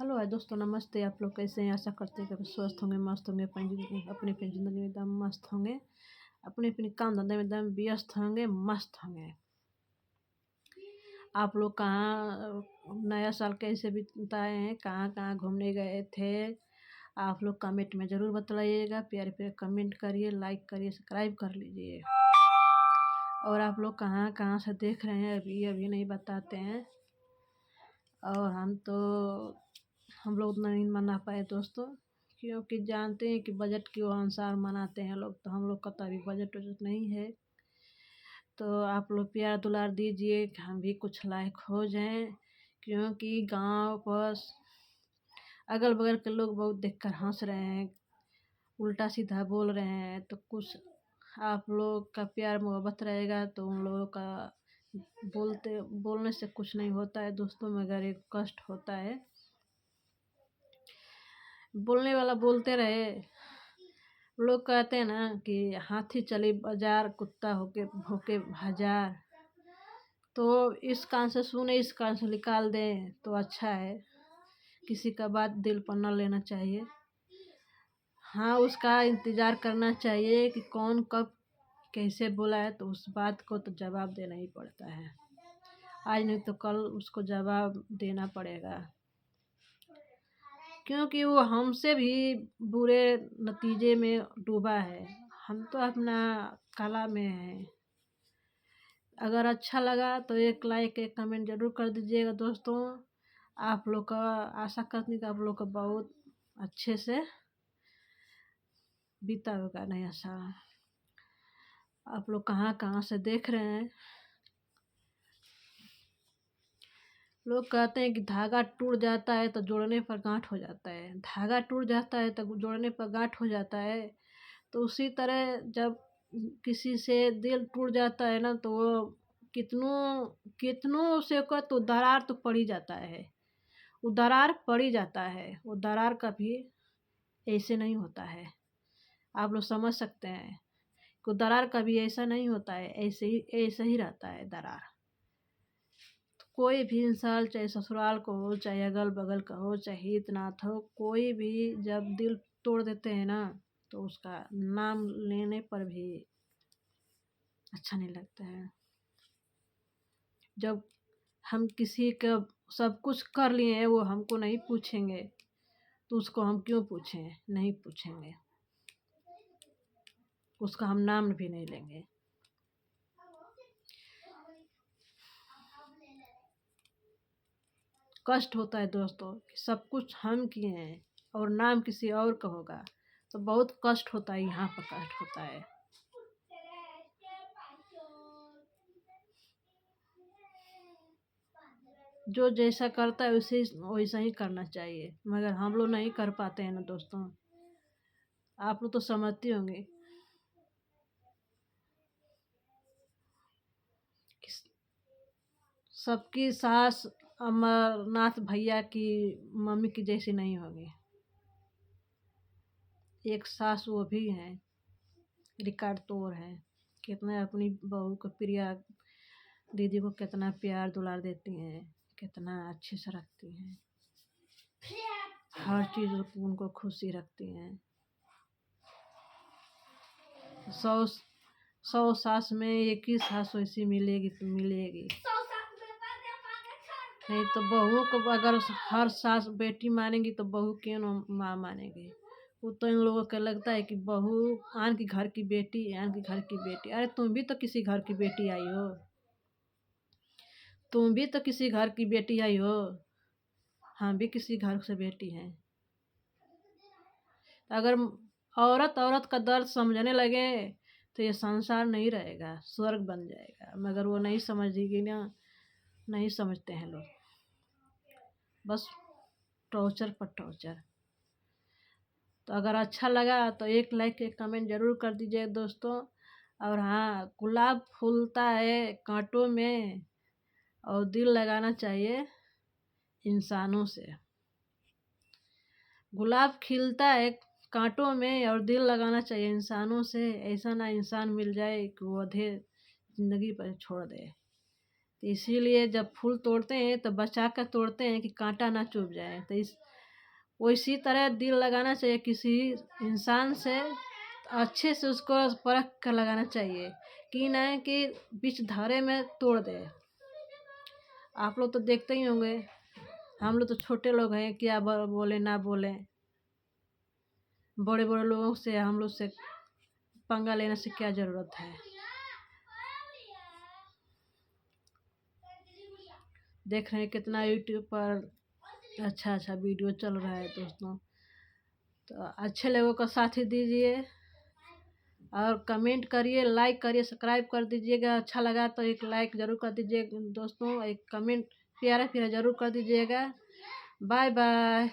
Hello है दोस्तों, नमस्ते। आप लोग कैसे हैं? आशा करते हैं कि आप स्वस्थ होंगे, मस्त होंगे, अपनी अपनी ज़िंदगी में एकदम मस्त होंगे, अपने अपने काम धंधे में एकदम व्यस्त होंगे, मस्त होंगे। आप लोग कहाँ नया साल कैसे बिताए हैं, कहाँ कहाँ घूमने गए थे? आप लोग कमेंट में ज़रूर बतलाइएगा। प्यारे प्यारे कमेंट करिए, लाइक करिए, सब्सक्राइब कर लीजिए। और आप लोग कहाँ कहाँ से देख रहे हैं अभी अभी नहीं बताते हैं। और हम लोग उतना नहीं मना पाए दोस्तों, क्योंकि जानते हैं कि बजट के अनुसार मनाते हैं लोग, तो हम लोग का तो अभी बजट वजट नहीं है। तो आप लोग प्यार दुलार दीजिए कि हम भी कुछ लायक हो जाएं, क्योंकि गांव पर अगल बगल के लोग बहुत देखकर हंस रहे हैं, उल्टा सीधा बोल रहे हैं। तो कुछ आप लोग का प्यार मोहब्बत रहेगा तो उन लोगों का बोलने से कुछ नहीं होता है दोस्तों, मगर एक कष्ट होता है। बोलने वाला बोलते रहे। लोग कहते हैं ना कि हाथी चली बाजार, कुत्ता होके भौंके हजार। तो इस कान से सुने, इस कान से निकाल दें तो अच्छा है। किसी का बात दिल पर न लेना चाहिए। हाँ, उसका इंतज़ार करना चाहिए कि कौन कब कैसे बोला है, तो उस बात को तो जवाब देना ही पड़ता है। आज नहीं तो कल उसको जवाब देना पड़ेगा, क्योंकि वो हमसे भी बुरे नतीजे में डूबा है। हम तो अपना कला में हैं। अगर अच्छा लगा तो एक लाइक एक कमेंट ज़रूर कर दीजिएगा दोस्तों। आप लोग का आशा करती हूँ कि आप लोग का बहुत अच्छे से बीता होगा नया साल। आप लोग कहाँ कहाँ से देख रहे हैं? लोग कहते हैं कि धागा टूट जाता है तो जोड़ने पर गांठ हो जाता है, धागा टूट जाता है तो जोड़ने पर गांठ हो जाता है। तो उसी तरह जब किसी से दिल टूट जाता है ना, तो वो कितनों कितनों से को तो दरार तो पड़ ही जाता है। वो दरार पड़ ही जाता है। वो दरार कभी ऐसे नहीं होता है। आप लोग समझ सकते हैं कि दरार कभी ऐसा नहीं होता है, ऐसे ही रहता है दरार। तो कोई भी इंसान, चाहे ससुराल को हो, चाहे अगल बगल का हो, चाहे हितनाथ हो, कोई भी जब दिल तोड़ देते हैं ना, तो उसका नाम लेने पर भी अच्छा नहीं लगता है। जब हम किसी का सब कुछ कर लिए हैं, वो हमको नहीं पूछेंगे, तो उसको हम क्यों पूछें? नहीं पूछेंगे, उसका हम नाम भी नहीं लेंगे। कष्ट होता है दोस्तों कि सब कुछ हम किए हैं और नाम किसी और का होगा, तो बहुत कष्ट होता है। यहाँ पर कष्ट होता है। जो जैसा करता है उसे वैसा ही करना चाहिए, मगर हम लोग नहीं कर पाते हैं ना दोस्तों। आप लोग तो समझते होंगे कि सबकी सास अमरनाथ भैया की मम्मी की जैसी नहीं होगी। एक सास वो भी हैं, रिकॉर्ड तोड़ है। कितना अपनी बहू को, प्रिया दीदी को कितना प्यार दुलार देती हैं, कितना अच्छे से रखती हैं, हर चीज़ उनको खुशी रखती हैं। सौ सौ सास में एक ही सास वैसी मिलेगी तो मिलेगी। नहीं तो बहू को अगर हर सास बेटी मानेगी तो बहू क्यों न माँ मानेगी? वो तो इन लोगों को लगता है कि बहू आन की घर की बेटी, आन की घर की बेटी। अरे तुम भी तो किसी घर की बेटी आई हो, तुम भी तो किसी घर की बेटी आई हो। हम भी किसी घर से बेटी हैं। अगर औरत औरत का दर्द समझने लगे तो ये संसार नहीं रहेगा, स्वर्ग बन जाएगा। मगर वो नहीं समझेगी ना, नहीं समझते हैं लोग, बस टॉर्चर पर टॉर्चर। तो अगर अच्छा लगा तो एक लाइक एक कमेंट ज़रूर कर दीजिए दोस्तों। और हाँ, गुलाब फूलता है कांटों में और दिल लगाना चाहिए इंसानों से। गुलाब खिलता है कांटों में और दिल लगाना चाहिए इंसानों से। ऐसा ना इंसान मिल जाए कि वो आधे ज़िंदगी पर छोड़ दे। तो इसीलिए जब फूल तोड़ते हैं तो बचा कर तोड़ते हैं कि कांटा ना चुभ जाए। तो इसी तरह दिल लगाना चाहिए किसी इंसान से, अच्छे से उसको परख कर लगाना चाहिए कि नहीं कि बीच धारे में तोड़ दे। आप लोग तो देखते ही होंगे, हम लोग तो छोटे लोग हैं, क्या बोले ना बोले, बड़े बड़े लोगों से हम लोग से पंगा लेने से क्या ज़रूरत है। देख रहे हैं कितना यूट्यूब पर अच्छा अच्छा वीडियो चल रहा है दोस्तों। तो अच्छे लोगों का साथ ही दीजिए और कमेंट करिए, लाइक करिए, सब्सक्राइब कर दीजिएगा। अच्छा लगा तो एक लाइक ज़रूर कर दीजिए दोस्तों, एक कमेंट प्यारा प्यारा ज़रूर कर दीजिएगा। Bye bye.